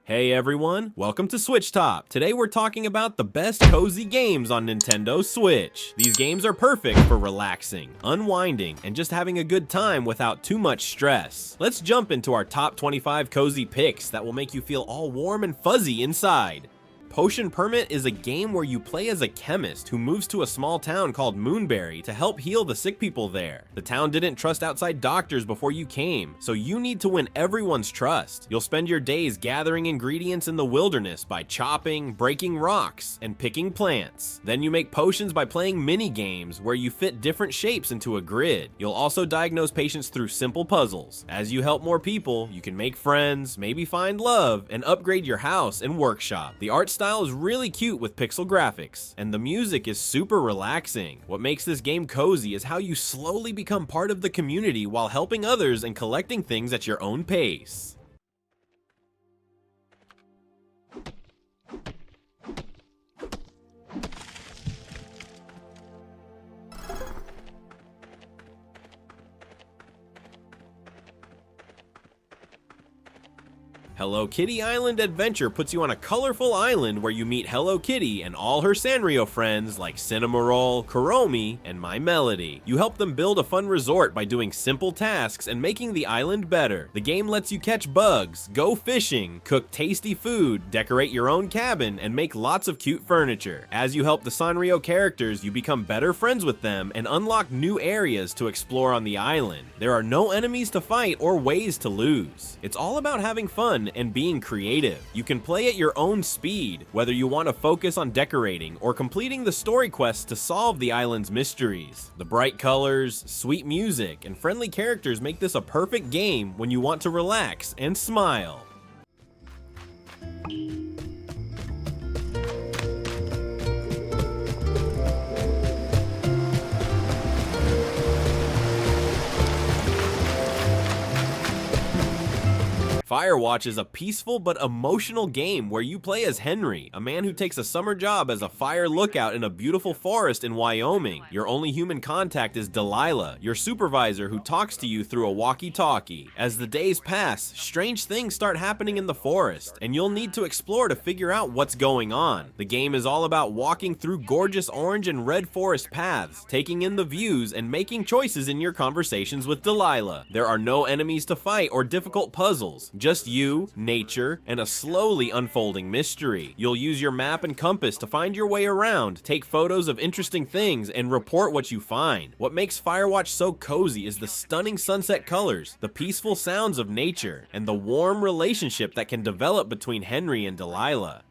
Hey everyone, welcome to SwitchTop. Today we're talking about the best cozy games on Nintendo Switch. These games are perfect for relaxing, unwinding, and just having a good time without too much stress. Let's jump into our top 25 cozy picks that will make you feel all warm and fuzzy inside. Potion Permit is a game where you play as a chemist who moves to a small town called Moominvalley to help heal the sick people there. The town didn't trust outside doctors before you came, so you need to win everyone's trust. You'll spend your days gathering ingredients in the wilderness by chopping, breaking rocks, and picking plants. Then you make potions by playing mini games where you fit different shapes into a grid. You'll also diagnose patients through simple puzzles. As you help more people, you can make friends, maybe find love, and upgrade your house and workshop. The art style is really cute with pixel graphics, and the music is super relaxing. What makes this game cozy is how you slowly become part of the community while helping others and collecting things at your own pace. Hello Kitty Island Adventure puts you on a colorful island where you meet Hello Kitty and all her Sanrio friends like Cinnamoroll, Kuromi, and My Melody. You help them build a fun resort by doing simple tasks and making the island better. The game lets you catch bugs, go fishing, cook tasty food, decorate your own cabin, and make lots of cute furniture. As you help the Sanrio characters, you become better friends with them and unlock new areas to explore on the island. There are no enemies to fight or ways to lose. It's all about having fun and being creative. You can play at your own speed, whether you want to focus on decorating or completing the story quests to solve the island's mysteries. The bright colors, sweet music, and friendly characters make this a perfect game when you want to relax and smile. Firewatch is a peaceful but emotional game where you play as Henry, a man who takes a summer job as a fire lookout in a beautiful forest in Wyoming. Your only human contact is Delilah, your supervisor who talks to you through a walkie-talkie. As the days pass, strange things start happening in the forest, and you'll need to explore to figure out what's going on. The game is all about walking through gorgeous orange and red forest paths, taking in the views, and making choices in your conversations with Delilah. There are no enemies to fight or difficult puzzles. Just you, nature, and a slowly unfolding mystery. You'll use your map and compass to find your way around, take photos of interesting things, and report what you find. What makes Firewatch so cozy is the stunning sunset colors, the peaceful sounds of nature, and the warm relationship that can develop between Henry and Delilah.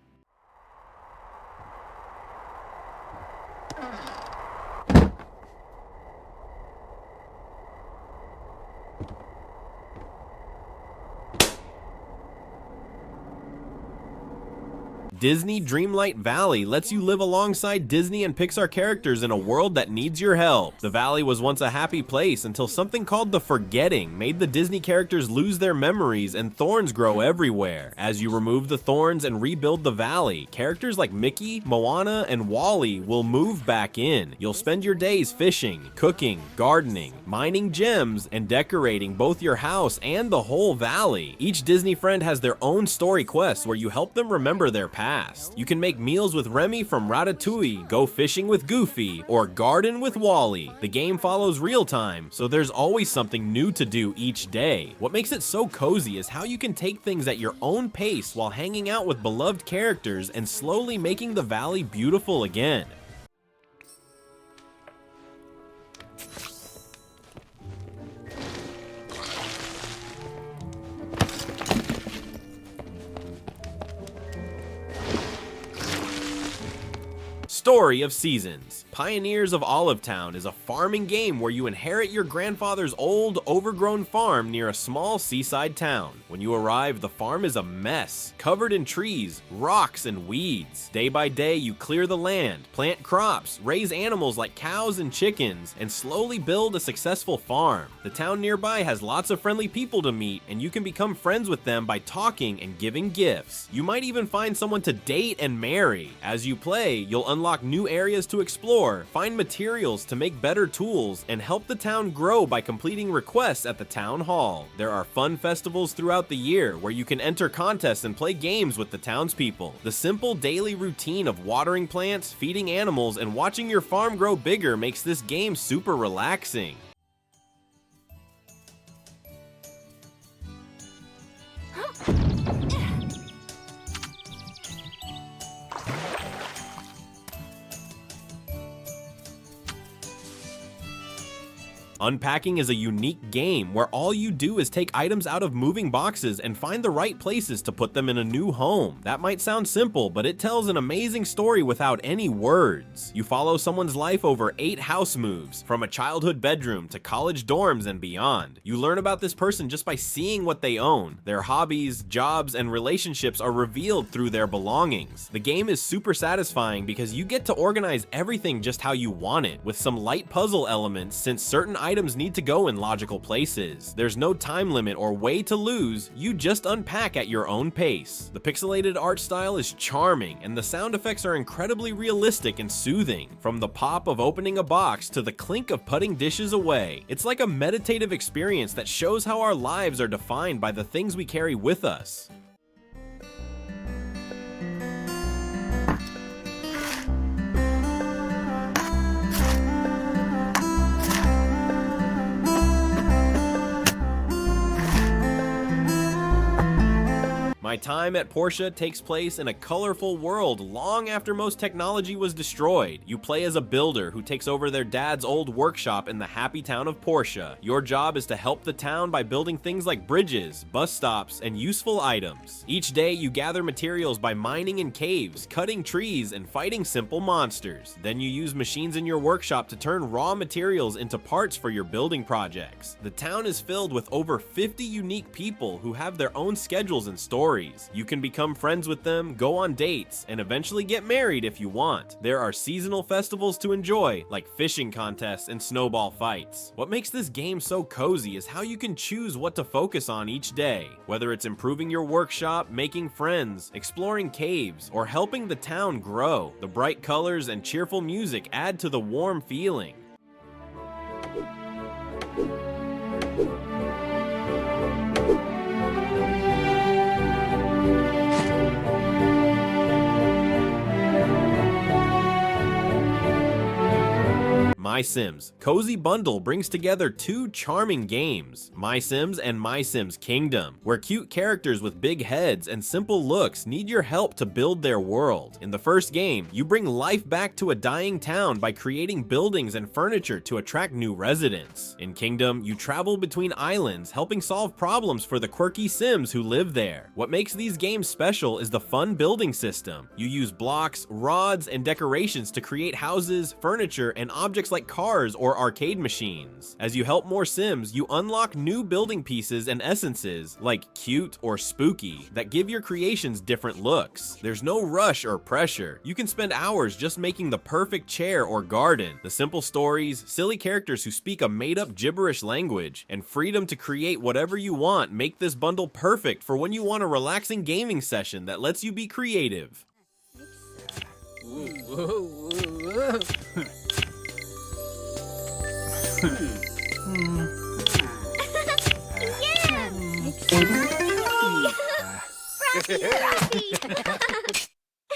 Disney Dreamlight Valley lets you live alongside Disney and Pixar characters in a world that needs your help. The valley was once a happy place until something called the Forgetting made the Disney characters lose their memories and thorns grow everywhere. As you remove the thorns and rebuild the valley, characters like Mickey, Moana, and Wally will move back in. You'll spend your days fishing, cooking, gardening, mining gems, and decorating both your house and the whole valley. Each Disney friend has their own story quests where you help them remember their past. You can make meals with Remy from Ratatouille, go fishing with Goofy, or garden with Wally. The game follows real time, so there's always something new to do each day. What makes it so cozy is how you can take things at your own pace while hanging out with beloved characters and slowly making the valley beautiful again. Story of Seasons. Pioneers of Olive Town is a farming game where you inherit your grandfather's old, overgrown farm near a small seaside town. When you arrive, the farm is a mess, covered in trees, rocks, and weeds. Day by day, you clear the land, plant crops, raise animals like cows and chickens, and slowly build a successful farm. The town nearby has lots of friendly people to meet, and you can become friends with them by talking and giving gifts. You might even find someone to date and marry. As you play, you'll unlock unlock new areas to explore, find materials to make better tools, and help the town grow by completing requests at the town hall. There are fun festivals throughout the year where you can enter contests and play games with the townspeople. The simple daily routine of watering plants, feeding animals, and watching your farm grow bigger makes this game super relaxing. Unpacking is a unique game where all you do is take items out of moving boxes and find the right places to put them in a new home. That might sound simple, but it tells an amazing story without any words. You follow someone's life over 8 house moves, from a childhood bedroom to college dorms and beyond. You learn about this person just by seeing what they own. Their hobbies, jobs, and relationships are revealed through their belongings. The game is super satisfying because you get to organize everything just how you want it, with some light puzzle elements since certain items need to go in logical places. There's no time limit or way to lose, you just unpack at your own pace. The pixelated art style is charming, and the sound effects are incredibly realistic and soothing. From the pop of opening a box to the clink of putting dishes away, it's like a meditative experience that shows how our lives are defined by the things we carry with us. My time at Portia takes place in a colorful world long after most technology was destroyed. You play as a builder who takes over their dad's old workshop in the happy town of Portia. Your job is to help the town by building things like bridges, bus stops, and useful items. Each day you gather materials by mining in caves, cutting trees, and fighting simple monsters. Then you use machines in your workshop to turn raw materials into parts for your building projects. The town is filled with over 50 unique people who have their own schedules and stories. You can become friends with them, go on dates, and eventually get married if you want. There are seasonal festivals to enjoy, like fishing contests and snowball fights. What makes this game so cozy is how you can choose what to focus on each day. Whether it's improving your workshop, making friends, exploring caves, or helping the town grow, the bright colors and cheerful music add to the warm feeling. MySims Cozy Bundle brings together 2 charming games, MySims and MySims Kingdom, where cute characters with big heads and simple looks need your help to build their world. In the first game, you bring life back to a dying town by creating buildings and furniture to attract new residents. In Kingdom, you travel between islands, helping solve problems for the quirky Sims who live there. What makes these games special is the fun building system. You use blocks, rods, and decorations to create houses, furniture, and objects like cars or arcade machines. As you help more Sims, you unlock new building pieces and essences, like cute or spooky, that give your creations different looks. There's no rush or pressure. You can spend hours just making the perfect chair or garden. The simple stories, silly characters who speak a made-up gibberish language, and freedom to create whatever you want make this bundle perfect for when you want a relaxing gaming session that lets you be creative.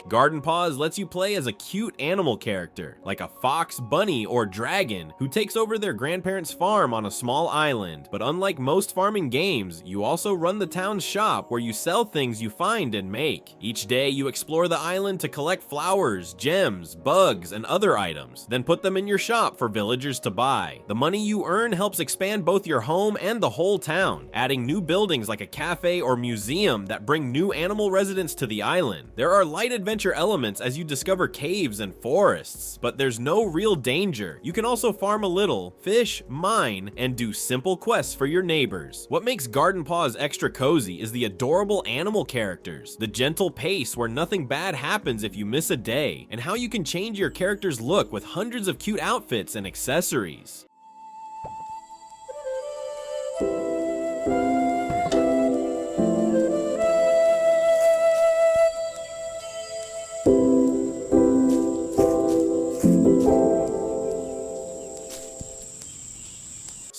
Garden Paws lets you play as a cute animal character, like a fox, bunny, or dragon, who takes over their grandparents' farm on a small island. But unlike most farming games, you also run the town's shop where you sell things you find and make. Each day, you explore the island to collect flowers, gems, bugs, and other items, then put them in your shop for villagers to buy. The money you earn helps expand both your home and the whole town, adding new buildings like a cafe or museum that bring new animal residents to the island. There are light adventure elements as you discover caves and forests, but there's no real danger. You can also farm a little, fish, mine, and do simple quests for your neighbors. What makes Garden Paws extra cozy is the adorable animal characters, the gentle pace where nothing bad happens if you miss a day, and how you can change your character's look with hundreds of cute outfits and accessories.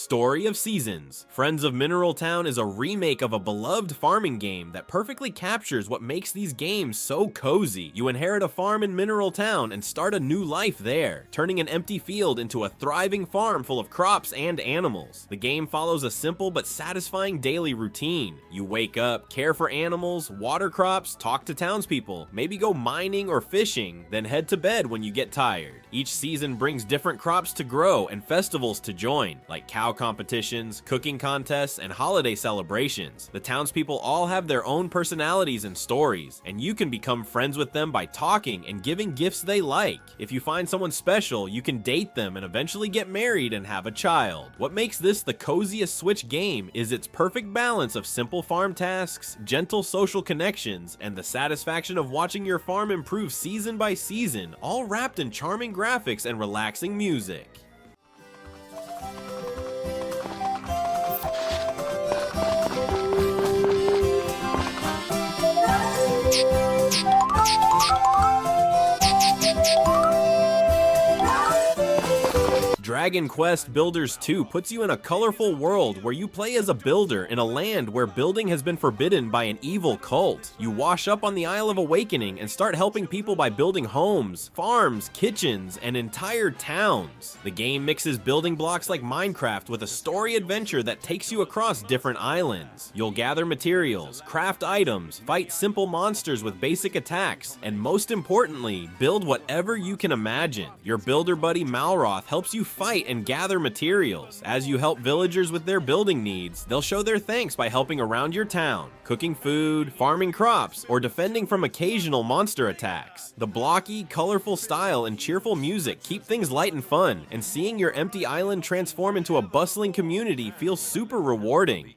Story of Seasons. Friends of Mineral Town is a remake of a beloved farming game that perfectly captures what makes these games so cozy. You inherit a farm in Mineral Town and start a new life there, turning an empty field into a thriving farm full of crops and animals. The game follows a simple but satisfying daily routine. You wake up, care for animals, water crops, talk to townspeople, maybe go mining or fishing, then head to bed when you get tired. Each season brings different crops to grow and festivals to join, like cow competitions, cooking contests, and holiday celebrations. The townspeople all have their own personalities and stories, and you can become friends with them by talking and giving gifts they like. If you find someone special, you can date them and eventually get married and have a child. What makes this the coziest Switch game is its perfect balance of simple farm tasks, gentle social connections, and the satisfaction of watching your farm improve season by season, all wrapped in charming graphics and relaxing music. Dragon Quest Builders 2 puts you in a colorful world where you play as a builder in a land where building has been forbidden by an evil cult. You wash up on the Isle of Awakening and start helping people by building homes, farms, kitchens, and entire towns. The game mixes building blocks like Minecraft with a story adventure that takes you across different islands. You'll gather materials, craft items, fight simple monsters with basic attacks, and most importantly, build whatever you can imagine. Your builder buddy Malroth helps you fight and gather materials. As you help villagers with their building needs, they'll show their thanks by helping around your town, cooking food, farming crops, or defending from occasional monster attacks. The blocky, colorful style and cheerful music keep things light and fun, and seeing your empty island transform into a bustling community feels super rewarding.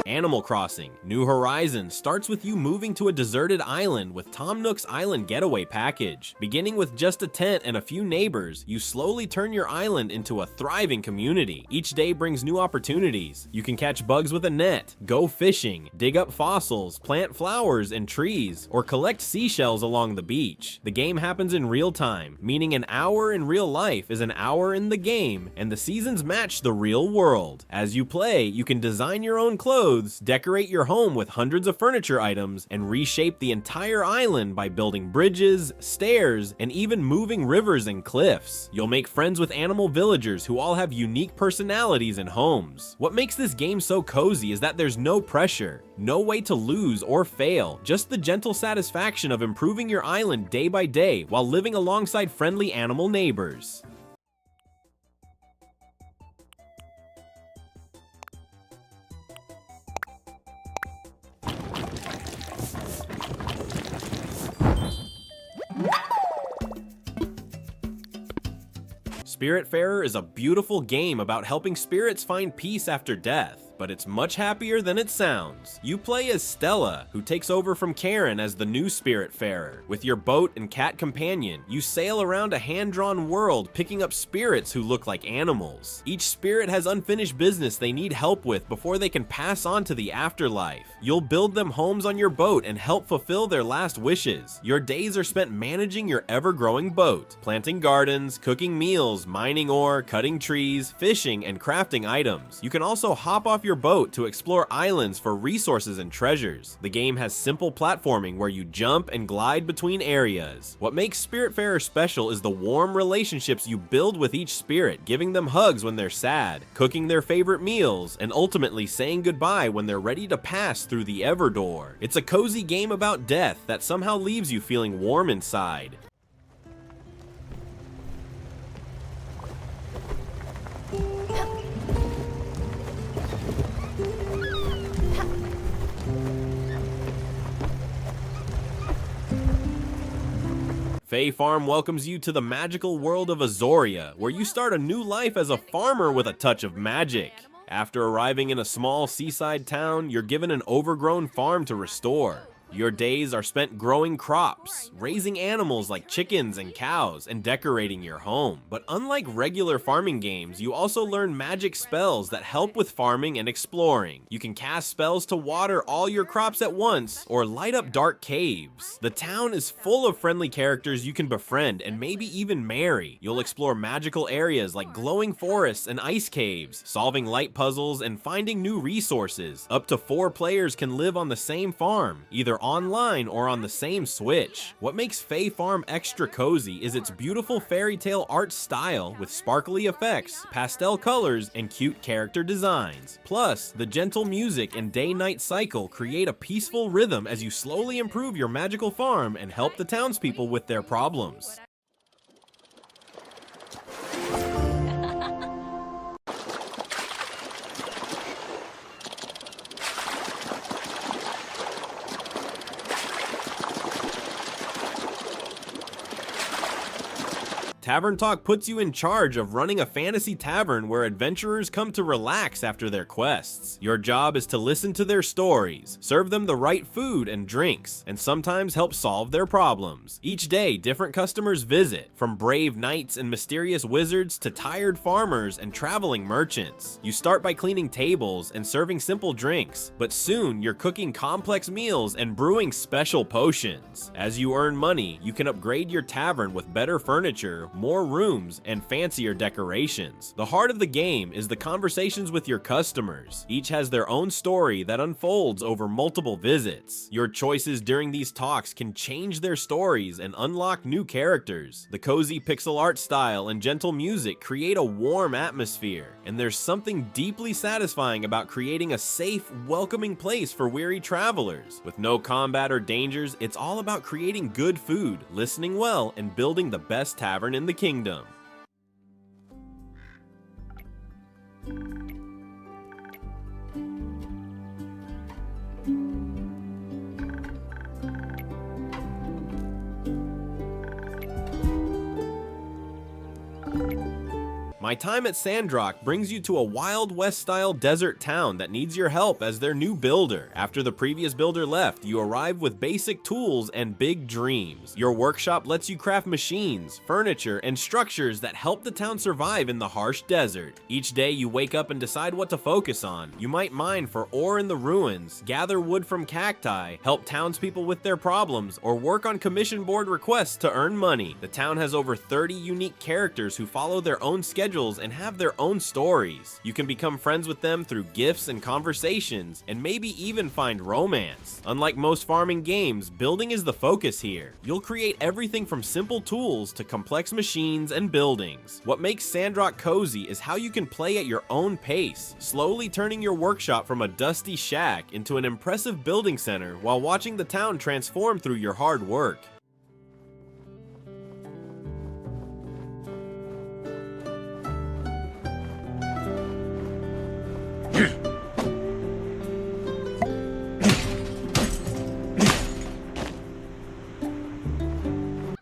Animal Crossing: New Horizons starts with you moving to a deserted island with Tom Nook's Island Getaway Package. Beginning with just a tent and a few neighbors, you slowly turn your island into a thriving community. Each day brings new opportunities. You can catch bugs with a net, go fishing, dig up fossils, plant flowers and trees, or collect seashells along the beach. The game happens in real time, meaning an hour in real life is an hour in the game, and the seasons match the real world. As you play, you can design your own clothes, decorate your home with hundreds of furniture items, and reshape the entire island by building bridges, stairs, and even moving rivers and cliffs. You'll make friends with animal villagers who all have unique personalities and homes. What makes this game so cozy is that there's no pressure, no way to lose or fail, just the gentle satisfaction of improving your island day by day while living alongside friendly animal neighbors. Spiritfarer is a beautiful game about helping spirits find peace after death, but it's much happier than it sounds. You play as Stella, who takes over from Karen as the new Spiritfarer. With your boat and cat companion, you sail around a hand-drawn world picking up spirits who look like animals. Each spirit has unfinished business they need help with before they can pass on to the afterlife. You'll build them homes on your boat and help fulfill their last wishes. Your days are spent managing your ever-growing boat, planting gardens, cooking meals, mining ore, cutting trees, fishing, and crafting items. You can also hop off your boat to explore islands for resources and treasures. The game has simple platforming where you jump and glide between areas. What makes Spiritfarer special is the warm relationships you build with each spirit, giving them hugs when they're sad, cooking their favorite meals, and ultimately saying goodbye when they're ready to pass through the Everdoor. It's a cozy game about death that somehow leaves you feeling warm inside. Fae Farm welcomes you to the magical world of Azoria, where you start a new life as a farmer with a touch of magic. After arriving in a small seaside town, you're given an overgrown farm to restore. Your days are spent growing crops, raising animals like chickens and cows, and decorating your home. But unlike regular farming games, you also learn magic spells that help with farming and exploring. You can cast spells to water all your crops at once, or light up dark caves. The town is full of friendly characters you can befriend and maybe even marry. You'll explore magical areas like glowing forests and ice caves, solving light puzzles and finding new resources. Up to 4 players can live on the same farm, either online or on the same Switch. What makes Fae Farm extra cozy is its beautiful fairy tale art style with sparkly effects, pastel colors, and cute character designs. Plus, the gentle music and day-night cycle create a peaceful rhythm as you slowly improve your magical farm and help the townspeople with their problems. Tavern Talk puts you in charge of running a fantasy tavern where adventurers come to relax after their quests. Your job is to listen to their stories, serve them the right food and drinks, and sometimes help solve their problems. Each day, different customers visit, from brave knights and mysterious wizards to tired farmers and traveling merchants. You start by cleaning tables and serving simple drinks, but soon you're cooking complex meals and brewing special potions. As you earn money, you can upgrade your tavern with better furniture, more rooms, and fancier decorations. The heart of the game is the conversations with your customers. Each has their own story that unfolds over multiple visits. Your choices during these talks can change their stories and unlock new characters. The cozy pixel art style and gentle music create a warm atmosphere, and there's something deeply satisfying about creating a safe, welcoming place for weary travelers. With no combat or dangers, it's all about creating good food, listening well, and building the best tavern in the kingdom. My time at Sandrock brings you to a Wild West-style desert town that needs your help as their new builder. After the previous builder left, you arrive with basic tools and big dreams. Your workshop lets you craft machines, furniture, and structures that help the town survive in the harsh desert. Each day you wake up and decide what to focus on. You might mine for ore in the ruins, gather wood from cacti, help townspeople with their problems, or work on commission board requests to earn money. The town has over 30 unique characters who follow their own schedule and have their own stories. You can become friends with them through gifts and conversations, and maybe even find romance. Unlike most farming games, building is the focus here. You'll create everything from simple tools to complex machines and buildings. What makes Sandrock cozy is how you can play at your own pace, slowly turning your workshop from a dusty shack into an impressive building center while watching the town transform through your hard work.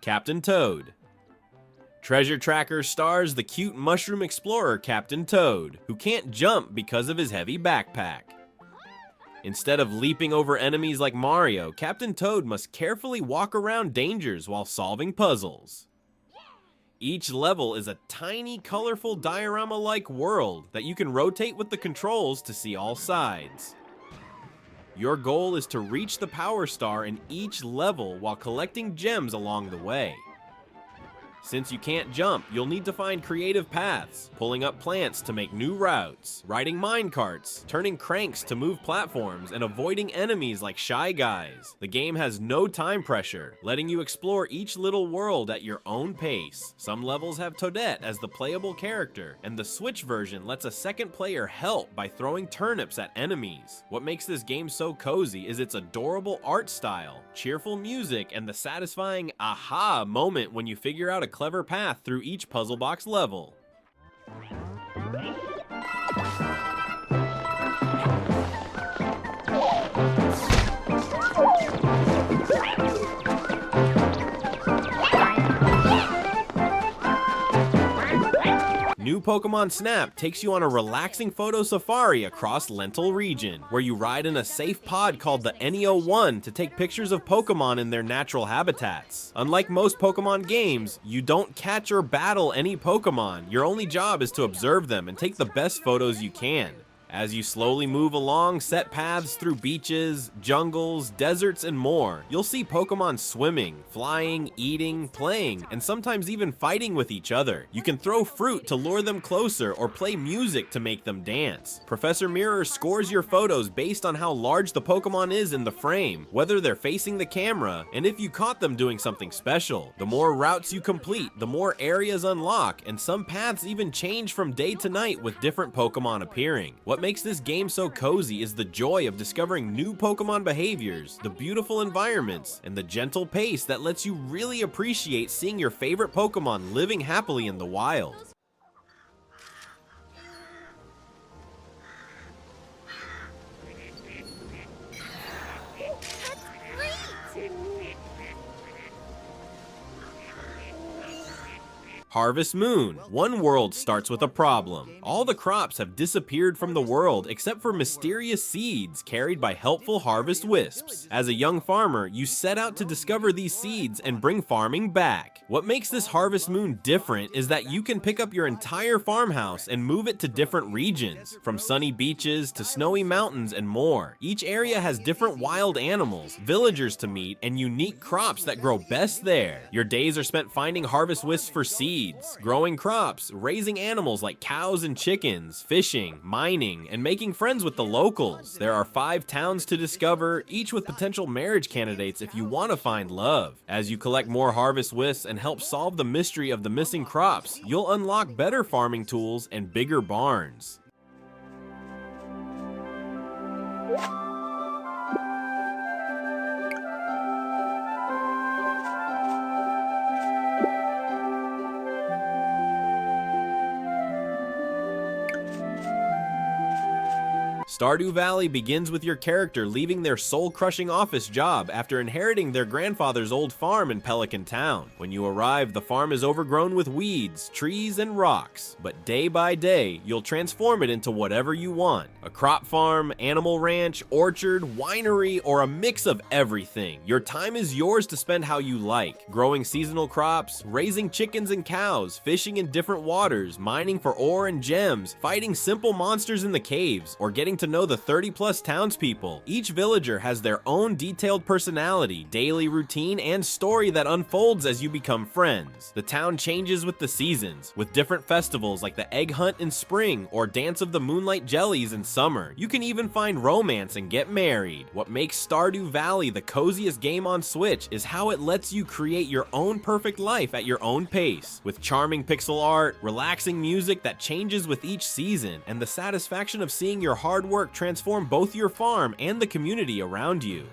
Captain Toad. Treasure Tracker stars the cute mushroom explorer Captain Toad, who can't jump because of his heavy backpack. Instead of leaping over enemies like Mario, Captain Toad must carefully walk around dangers while solving puzzles. Each level is a tiny, colorful diorama-like world that you can rotate with the controls to see all sides. Your goal is to reach the Power Star in each level while collecting gems along the way. Since you can't jump, you'll need to find creative paths, pulling up plants to make new routes, riding mine carts, turning cranks to move platforms, and avoiding enemies like Shy Guys. The game has no time pressure, letting you explore each little world at your own pace. Some levels have Toadette as the playable character, and the Switch version lets a second player help by throwing turnips at enemies. What makes this game so cozy is its adorable art style, cheerful music, and the satisfying aha moment when you figure out a clever path through each puzzle box level. New new Pokémon Snap takes you on a relaxing photo safari across Lentil region, where you ride in a safe pod called the NE01 to take pictures of Pokémon in their natural habitats. Unlike most Pokémon games, you don't catch or battle any Pokémon. Your only job is to observe them and take the best photos you can. As you slowly move along set paths through beaches, jungles, deserts, and more, you'll see Pokémon swimming, flying, eating, playing, and sometimes even fighting with each other. You can throw fruit to lure them closer or play music to make them dance. Professor Mirror scores your photos based on how large the Pokémon is in the frame, whether they're facing the camera, and if you caught them doing something special. The more routes you complete, the more areas unlock, and some paths even change from day to night with different Pokémon appearing. What makes this game so cozy is the joy of discovering new Pokémon behaviors, the beautiful environments, and the gentle pace that lets you really appreciate seeing your favorite Pokémon living happily in the wild. Harvest Moon. One world starts with a problem. All the crops have disappeared from the world except for mysterious seeds carried by helpful harvest wisps. As a young farmer, you set out to discover these seeds and bring farming back. What makes this Harvest Moon different is that you can pick up your entire farmhouse and move it to different regions, from sunny beaches to snowy mountains and more. Each area has different wild animals, villagers to meet, and unique crops that grow best there. Your days are spent finding harvest wisps for seeds, growing crops, raising animals like cows and chickens, fishing, mining, and making friends with the locals. There are 5 towns to discover, each with potential marriage candidates if you want to find love. As you collect more harvest wisps and help solve the mystery of the missing crops, you'll unlock better farming tools and bigger barns. Stardew Valley begins with your character leaving their soul-crushing office job after inheriting their grandfather's old farm in Pelican Town. When you arrive, the farm is overgrown with weeds, trees, and rocks, but day by day, you'll transform it into whatever you want. A crop farm, animal ranch, orchard, winery, or a mix of everything. Your time is yours to spend how you like, growing seasonal crops, raising chickens and cows, fishing in different waters, mining for ore and gems, fighting simple monsters in the caves, or getting to know the 30+ townspeople. Each villager has their own detailed personality, daily routine, and story that unfolds as you become friends. The town changes with the seasons, with different festivals like the Egg Hunt in spring or Dance of the Moonlight Jellies in summer. You can even find romance and get married. What makes Stardew Valley the coziest game on Switch is how it lets you create your own perfect life at your own pace, with charming pixel art, relaxing music that changes with each season, and the satisfaction of seeing your hard work transform both your farm and the community around you.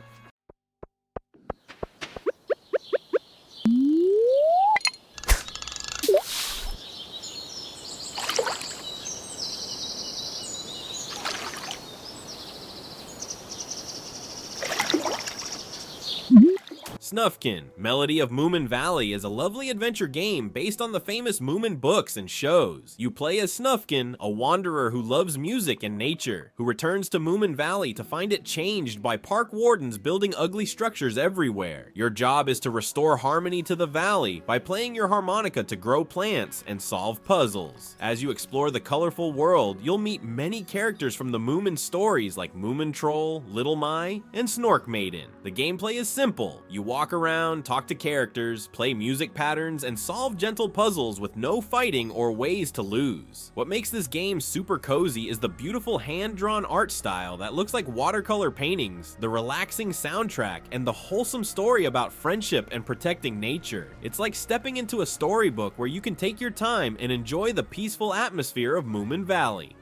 Snufkin, Melody of Moominvalley is a lovely adventure game based on the famous Moomin books and shows. You play as Snufkin, a wanderer who loves music and nature, who returns to Moominvalley to find it changed by park wardens building ugly structures everywhere. Your job is to restore harmony to the valley by playing your harmonica to grow plants and solve puzzles. As you explore the colorful world, you'll meet many characters from the Moomin stories like Moomin Troll, Little Mai, and Snork Maiden. The gameplay is simple. You walk around, talk to characters, play music patterns, and solve gentle puzzles with no fighting or ways to lose. What makes this game super cozy is the beautiful hand-drawn art style that looks like watercolor paintings, the relaxing soundtrack, and the wholesome story about friendship and protecting nature. It's like stepping into a storybook where you can take your time and enjoy the peaceful atmosphere of Moominvalley.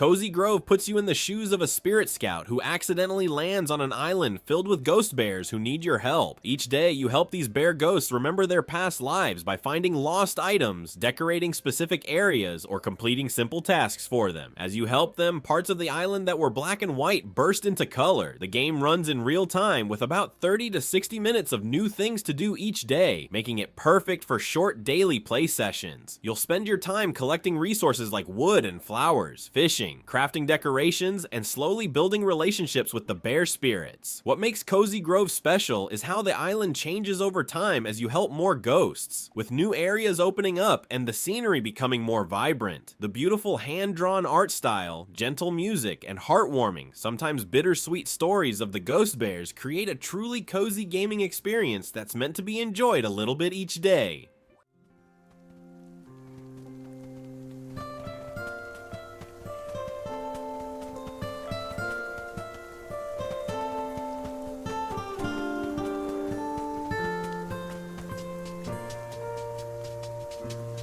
Cozy Grove puts you in the shoes of a spirit scout who accidentally lands on an island filled with ghost bears who need your help. Each day, you help these bear ghosts remember their past lives by finding lost items, decorating specific areas, or completing simple tasks for them. As you help them, parts of the island that were black and white burst into color. The game runs in real time with about 30 to 60 minutes of new things to do each day, making it perfect for short daily play sessions. You'll spend your time collecting resources like wood and flowers, fishing, crafting decorations, and slowly building relationships with the bear spirits. What makes Cozy Grove special is how the island changes over time as you help more ghosts, with new areas opening up and the scenery becoming more vibrant. The beautiful hand-drawn art style, gentle music, and heartwarming, sometimes bittersweet stories of the ghost bears create a truly cozy gaming experience that's meant to be enjoyed a little bit each day.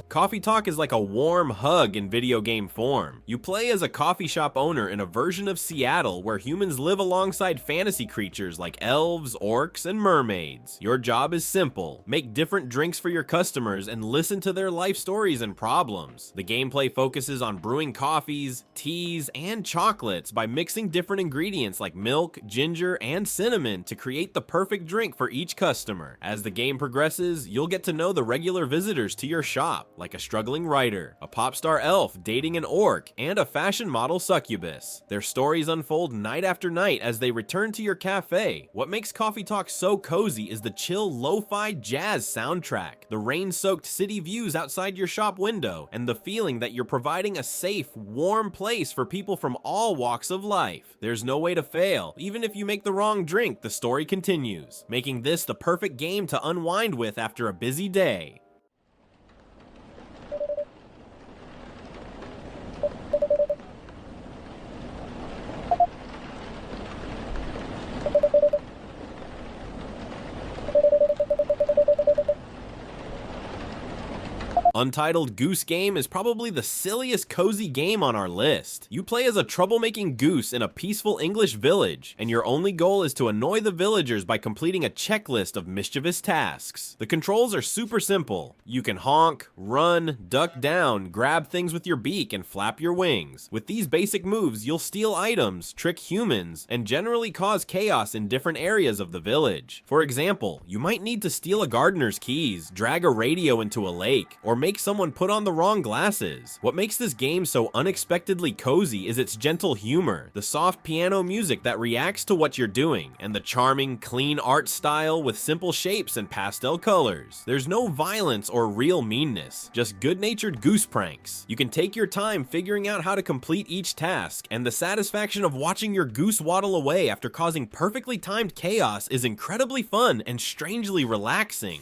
Coffee Talk is like a warm hug in video game form. You play as a coffee shop owner in a version of Seattle where humans live alongside fantasy creatures like elves, orcs, and mermaids. Your job is simple: make different drinks for your customers and listen to their life stories and problems. The gameplay focuses on brewing coffees, teas, and chocolates by mixing different ingredients like milk, ginger, and cinnamon to create the perfect drink for each customer. As the game progresses, you'll get to know the regular visitors to your shop, like a struggling writer, a pop star elf dating an orc, and a fashion model succubus. Their stories unfold night after night as they return to your cafe. What makes Coffee Talk so cozy is the chill lo-fi jazz soundtrack, the rain-soaked city views outside your shop window, and the feeling that you're providing a safe, warm place for people from all walks of life. There's no way to fail. Even if you make the wrong drink, the story continues, making this the perfect game to unwind with after a busy day. Untitled Goose game is probably the silliest cozy game on our list. You play as a troublemaking goose in a peaceful English village, and your only goal is to annoy the villagers by completing a checklist of mischievous tasks. The controls are super simple. You can honk, run, duck down, grab things with your beak, and flap your wings. With these basic moves, you'll steal items, trick humans, and generally cause chaos in different areas of the village. For example, you might need to steal a gardener's keys, drag a radio into a lake, or make someone put on the wrong glasses. What makes this game so unexpectedly cozy is its gentle humor, the soft piano music that reacts to what you're doing, and the charming, clean art style with simple shapes and pastel colors. There's no violence or real meanness, just good-natured goose pranks. You can take your time figuring out how to complete each task, and the satisfaction of watching your goose waddle away after causing perfectly timed chaos is incredibly fun and strangely relaxing.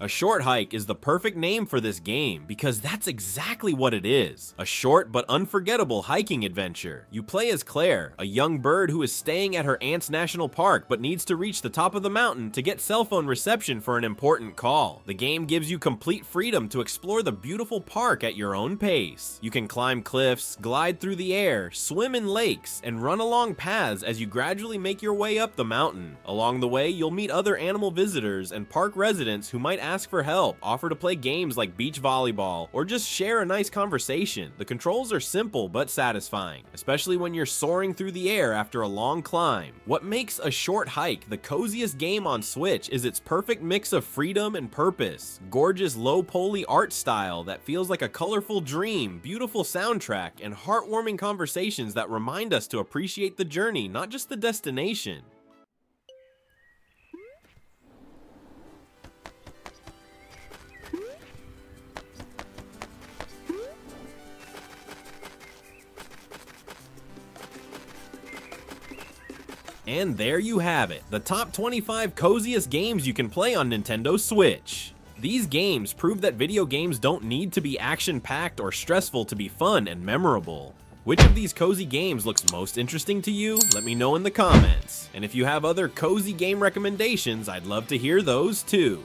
A short hike is the perfect name for this game because that's exactly what it is. A short but unforgettable hiking adventure. You play as Claire, a young bird who is staying at her aunt's national park but needs to reach the top of the mountain to get cell phone reception for an important call. The game gives you complete freedom to explore the beautiful park at your own pace. You can climb cliffs, glide through the air, swim in lakes, and run along paths as you gradually make your way up the mountain. Along the way, you'll meet other animal visitors and park residents who might ask for help, offer to play games like beach volleyball, or just share a nice conversation. The controls are simple but satisfying, especially when you're soaring through the air after a long climb. What makes A Short Hike the coziest game on Switch is its perfect mix of freedom and purpose. Gorgeous low-poly art style that feels like a colorful dream, beautiful soundtrack, and heartwarming conversations that remind us to appreciate the journey, not just the destination. And there you have it, the top 25 coziest games you can play on Nintendo Switch. These games prove that video games don't need to be action-packed or stressful to be fun and memorable. Which of these cozy games looks most interesting to you? Let me know in the comments. And if you have other cozy game recommendations, I'd love to hear those too.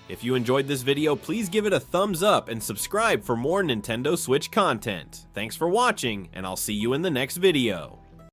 If you enjoyed this video, please give it a thumbs up and subscribe for more Nintendo Switch content. Thanks for watching, and I'll see you in the next video.